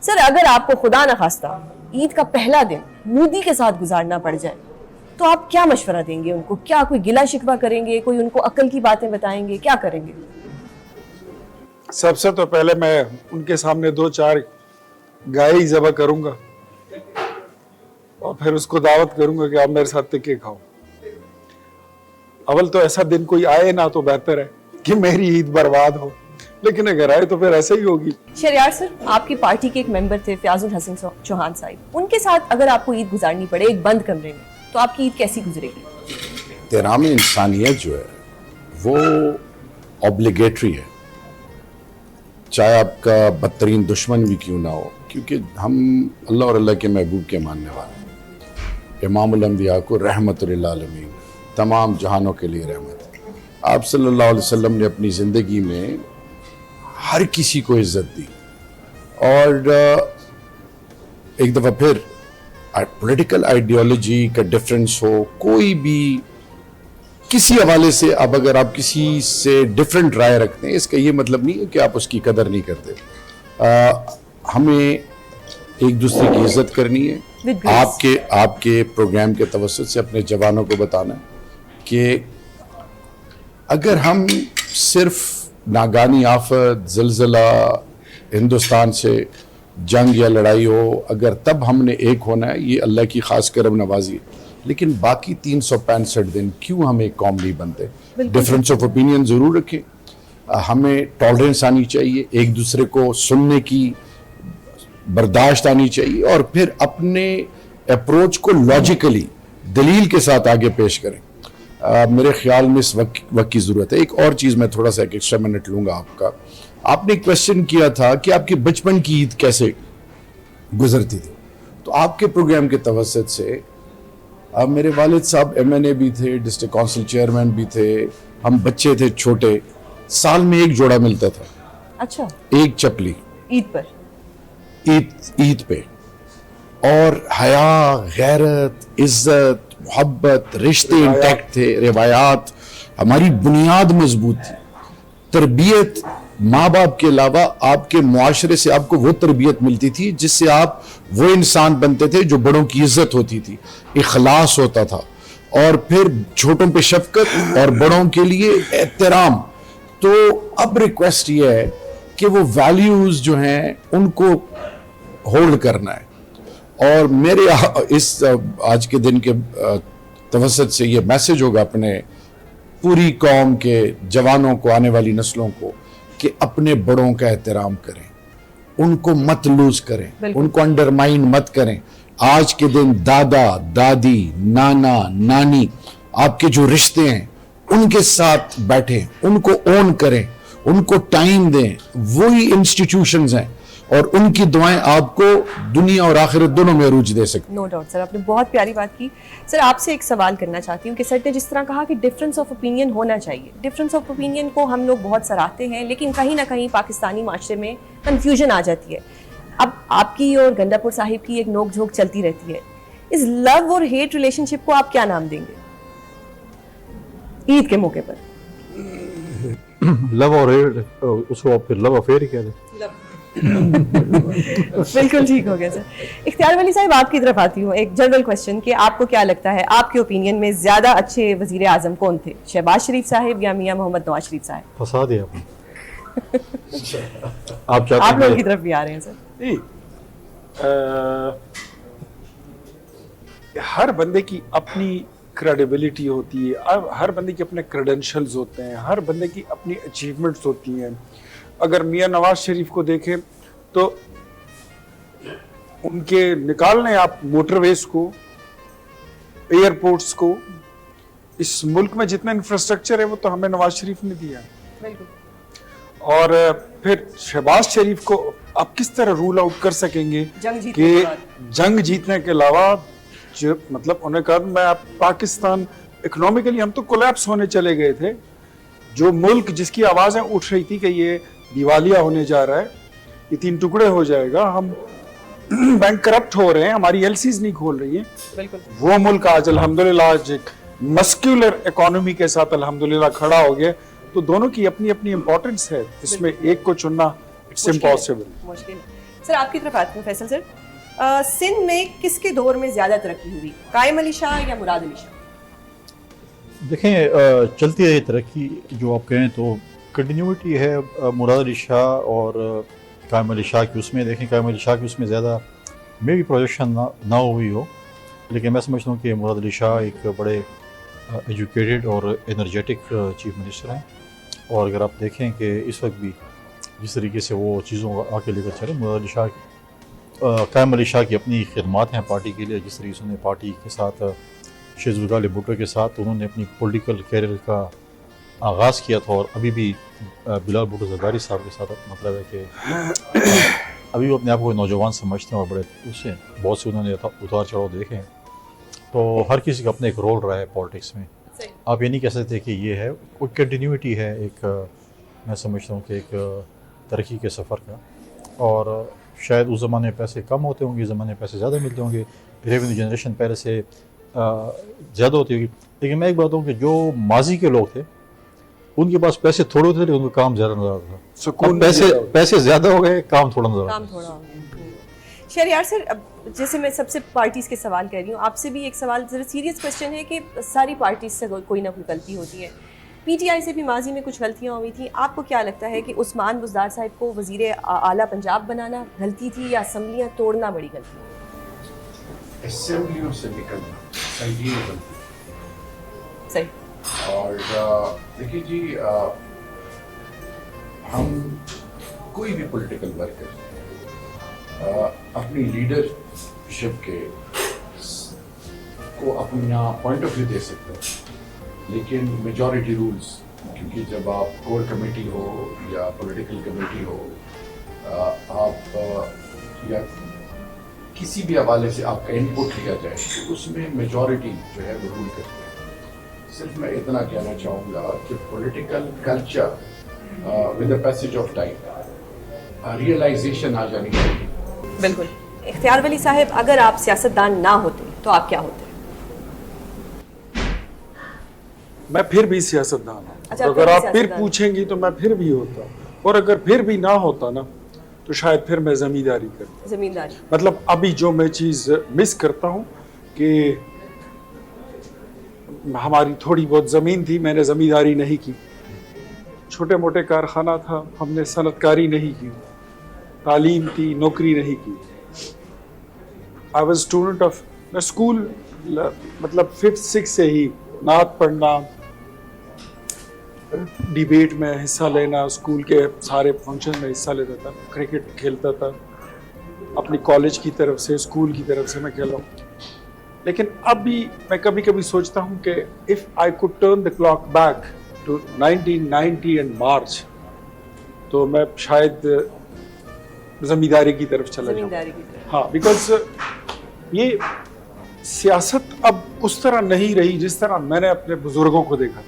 سر اگر آپ کو خدا نخواستہ عید کا پہلا دن مودی کے ساتھ گزارنا پڑ جائے تو آپ کیا مشورہ دیں گے ان کو؟ کیا کوئی گلہ شکوہ کریں گے؟ کوئی ان کو عقل کی باتیں بتائیں گے؟ کیا کریں گے؟ سب سے تو پہلے میں ان کے سامنے 2-4 گائے ذبح کروں گا اور پھر اس کو دعوت کروں گا کہ آپ میرے ساتھ ٹکے کھاؤ. اول تو ایسا دن کوئی آئے نہ تو بہتر ہے کہ میری عید برباد ہو، لیکن اگر آئے تو پھر ایسے ہی ہوگی. شہریار سر، آپ کی پارٹی کے ایک ممبر تھے فیاض الحسن چوہان صاحب، ان کے ساتھ اگر آپ کو عید گزارنی پڑے ایک بند کمرے میں تو آپ کی عید کیسی گزرے گی؟ احترام انسانیت جو ہے وہ اوبلیگیٹری ہے، چاہے آپ کا بدترین دشمن بھی کیوں نہ ہو، کیونکہ ہم اللہ اور اللہ کے محبوب کے ماننے والے ہیں. امام الانبیاء کو رحمت للعالمین، تمام جہانوں کے لیے رحمت. آپ صلی اللہ علیہ وسلم نے اپنی زندگی میں ہر کسی کو عزت دی، اور ایک دفعہ پھر پولیٹیکل آئیڈیالوجی کا ڈفرینس ہو، کوئی بھی کسی حوالے سے، اب اگر آپ کسی سے ڈفرینٹ رائے رکھتے ہیں، اس کا یہ مطلب نہیں ہے کہ آپ اس کی قدر نہیں کرتے. ہمیں ایک دوسرے کی عزت کرنی ہے. آپ کے پروگرام کے توسط سے اپنے جوانوں کو بتانا ہے کہ اگر ہم صرف ناگانی آفت، زلزلہ، ہندوستان سے جنگ یا لڑائی ہو، اگر تب ہم نے ایک ہونا ہے، یہ اللہ کی خاص کرم نوازی ہے. لیکن باقی 365 دن کیوں ہم ایک قوم نہیں بنتے؟ ڈفرینس آف اوپینین ضرور رکھیں، ہمیں ٹالرنس آنی چاہیے، ایک دوسرے کو سننے کی برداشت آنی چاہیے، اور پھر اپنے اپروچ کو لاجیکلی دلیل کے ساتھ آگے پیش کریں. میرے خیال میں اس وقت کی ضرورت ہے. ایک اور چیز میں تھوڑا سا ایک ایکسٹرا منٹ لوں گا آپ کا. آپ نے کوشچن کیا تھا کہ آپ کی بچپن کی عید کیسے گزرتی تھی، تو آپ کے پروگرام کے توسط سے میرے والد صاحب MNA بھی تھے، ڈسٹرکٹ کونسل چیئرمین بھی تھے، ہم بچے تھے چھوٹے، سال میں ایک جوڑا ملتا تھا. اچھا، ایک چپلی عید پر، عید پہ. اور حیا، غیرت، عزت، محبت، رشتے انٹیکٹ تھے، روایات، ہماری بنیاد مضبوط تھی. تربیت ماں باپ کے علاوہ آپ کے معاشرے سے آپ کو وہ تربیت ملتی تھی جس سے آپ وہ انسان بنتے تھے جو بڑوں کی عزت ہوتی تھی، اخلاص ہوتا تھا، اور پھر چھوٹوں پہ شفقت اور بڑوں کے لیے احترام. تو اب ریکویسٹ یہ ہے کہ وہ ویلیوز جو ہیں ان کو ہولڈ کرنا ہے. اور میرے اس آج کے دن کے توسط سے یہ میسج ہوگا اپنے پوری قوم کے جوانوں کو، آنے والی نسلوں کو، کہ اپنے بڑوں کا احترام کریں، ان کو مت لوز کریں، ان کو انڈرمائن مت کریں. آج کے دن دادا، دادی، نانا، نانی، آپ کے جو رشتے ہیں ان کے ساتھ بیٹھیں، ان کو اون کریں، ان کو ٹائم دیں. وہی انسٹیٹیوشنز ہیں اور ان کی دعائیں آپ کو دنیا اور آخرت دونوں میں عروج دے سکتی. نو ڈاؤٹ سر، آپ نے بہت پیاری بات کی. سر آپ سے ایک سوال کرنا چاہتی ہوں کہ سر نے جس طرح کہا کہ ڈفرینس آف اوپینین ہونا چاہیے، ڈفرینس آف اوپینین کو ہم لوگ بہت سراہتے ہیں، لیکن کہیں نہ کہیں پاکستانی معاشرے میں کنفیوژن آ جاتی ہے. اب آپ کی اور گنڈا پور صاحب کی ایک نوک جھوک چلتی رہتی ہے. اس لو اور ہیٹ ریلیشن شپ کو آپ کیا نام دیں گے عید کے موقع پر؟ لو اور ہیٹ، اس کو آپ پھر لو افیئر ہی کہہ دیں. بالکل ٹھیک ہو گیا سر. اختیار ولی صاحب آپ کی طرف آتی ہوں. ایک جنرل کوشچن کہ آپ کو کیا لگتا ہے، آپ کے اوپینین میں زیادہ اچھے وزیر اعظم کون تھے، شہباز شریف صاحب یا میاں محمد نواز شریف صاحب؟ پھنسا دیا آپ نے. آپ لوگوں کی طرف بھی آ رہے ہیں سر. ہر بندے کی اپنی کریڈیبلٹی ہوتی ہے، ہر بندے کے اپنے کریڈنشلز ہوتے ہیں، ہر بندے کی اپنی اچیومنٹس ہوتی ہیں. اگر میاں نواز شریف کو دیکھیں تو ان کے نکالنے آپ موٹر ویز کو، ایئرپورٹس کو، اس ملک میں جتنا انفراسٹرکچر ہے وہ تو ہمیں نواز شریف نے دیا. اور پھر شہباز شریف کو آپ کس طرح رول آؤٹ کر سکیں گے کہ جنگ جیتنے کے علاوہ مطلب انہوں نے کہا میں پاکستان اکنامکلی ہم تو کولیپس ہونے چلے گئے تھے. جو ملک جس کی آوازیں اٹھ رہی تھی کہ یہ دیوالیہ ہونے جا رہا ہے، یہ 3 ٹکڑے ہو جائے گا، ہم بینک کرپٹ ہو رہے ہیں، ہماری LCs نہیں کھول رہی ہیں، وہ ملک آج الحمدللہ آج ایک مسکیولر اکانومی کے ساتھ الحمدللہ کھڑا ہو گیا. تو دونوں کی اپنی اپنی امپورٹنس ہے، اس میں ایک کو چننا اٹس امپاسبل. سر آپ کی طرف آتے ہیں فیصل سر. سندھ میں کس کے دور میں زیادہ ترقی ہوئی, قائم علی شاہ یا مراد علی شاہ؟ دیکھیں چلتی ہے یہ ترقی, جو آپ کہیں تو کنٹینیوٹی ہے مراد علی شاہ اور قائم علی شاہ کی. اس میں دیکھیں قائم علی شاہ کی اس میں زیادہ میں بھی پروجیکشن نہ ہوئی ہو, لیکن میں سمجھتا ہوں کہ مراد علی شاہ ایک بڑے ایجوکیٹڈ اور انرجیٹک چیف منسٹر ہیں. اور اگر آپ دیکھیں کہ اس وقت بھی جس طریقے سے وہ چیزوں کو آگے لے کر چلے, مراد علی شاہ قائم علی شاہ کی اپنی خدمات ہیں پارٹی کے لیے. جس طریقے سے انہوں نے پارٹی کے ساتھ شیخ ذوالفقار علی بھٹو کے ساتھ انہوں نے اپنی پولیٹیکل کیریئر کا آغاز کیا تھا, اور ابھی بھی بلال بھٹو زرداری صاحب کے ساتھ مطلب ہے کہ ابھی وہ اپنے آپ کو نوجوان سمجھتے ہیں, اور بڑے اس سے بہت سے انہوں نے اتار چڑھاؤ دیکھے ہیں. تو ہر کسی کا اپنا ایک رول رہا ہے پالیٹکس میں. آپ یہ نہیں کہہ سکتے کہ یہ ہے, کوئی کنٹینیوٹی ہے ایک, میں سمجھتا ہوں کہ ایک ترقی کے سفر کا. اور شاید اس زمانے میں پیسے کم ہوتے ہوں گے, اس زمانے میں پیسے زیادہ ملتے ہوں گے, ریونیو جنریشن پہلے سے زیادہ ہوتی ہوگی. لیکن میں ایک بات ہوں کہ جو ماضی کے لوگ تھے ان کے پاس پیسے تھوڑے ہوتے تھے, ان کا کام زیادہ نظر آتا تھا. سکون پیسے زیادہ ہو گئے, کام تھوڑا نظر آتا. کام تھوڑا ہو گیا. شہریار سر, اب جیسے میں سب سے پارٹیز کے سوال کر رہی ہوں, آپ سے بھی ایک سوال ذرا سیریس کوشچن ہے کہ ساری پارٹیز سے کوئی نہ کوئی غلطی ہوتی ہے. پی ٹی آئی سے بھی ماضی میں کچھ غلطیاں ہوئی تھیں. آپ کو کیا لگتا ہے کہ عثمان بزدار صاحب کو وزیر اعلیٰ پنجاب بنانا غلطی تھی یا اسمبلیاں توڑنا بڑی غلطی تھی؟ اسمبلیوں سے نکلنا صحیح غلطی. صحیح. اور دیکھیے جی, ہم کوئی بھی پولیٹیکل ورکر اپنی لیڈرشپ کے کو اپنا پوائنٹ آف ویو دے سکتے ہیں, لیکن میجورٹی رولز, کیونکہ جب آپ کور کمیٹی ہو یا پولیٹیکل کمیٹی ہو, آپ یا کسی بھی حوالے سے آپ کا انپٹ لیا جائے تو اس میں میجورٹی جو ہے وہ رول کرتی ہے. صرف میں اتنا کہنا چاہوں گا کہ political culture with the passage of time realization آ جانی چاہیے. بالکل. اختیار ولی صاحب, اگر آپ سیاستدان نہ ہوتے تو آپ کیا ہوتے؟ میں پھر بھی سیاستدان ہوں. اچھا, اگر آپ پھر پوچھیں گی تو میں پھر بھی ہوتا, اور اگر پھر بھی نہ ہوتا نا تو شاید پھر میں زمینداری کرتا. زمینداری مطلب ابھی جو میں چیز مس کرتا ہوں کہ ہماری تھوڑی بہت زمین تھی, میں نے زمینداری نہیں کی. چھوٹے موٹے کارخانہ تھا, ہم نے صنعت کاری نہیں کی. تعلیم تھی, نوکری نہیں کی. آئی واز اسٹوڈنٹ آف, میں اسکول مطلب 5th 6th سے ہی نعت پڑھنا, ڈیبیٹ میں حصہ لینا, اسکول کے سارے فنکشن میں حصہ لیتا تھا, کرکٹ کھیلتا تھا اپنی کالج کی طرف سے, اسکول کی طرف سے میں کھیلا ہوں. لیکن اب بھی میں کبھی کبھی سوچتا ہوں کہ if I could turn the clock back to 1990 and March تو میں شاید زمینداری کی طرف چلا جاؤں. ہاں, بیکاز یہ سیاست اب اس طرح نہیں رہی جس طرح میں نے اپنے بزرگوں کو دیکھا.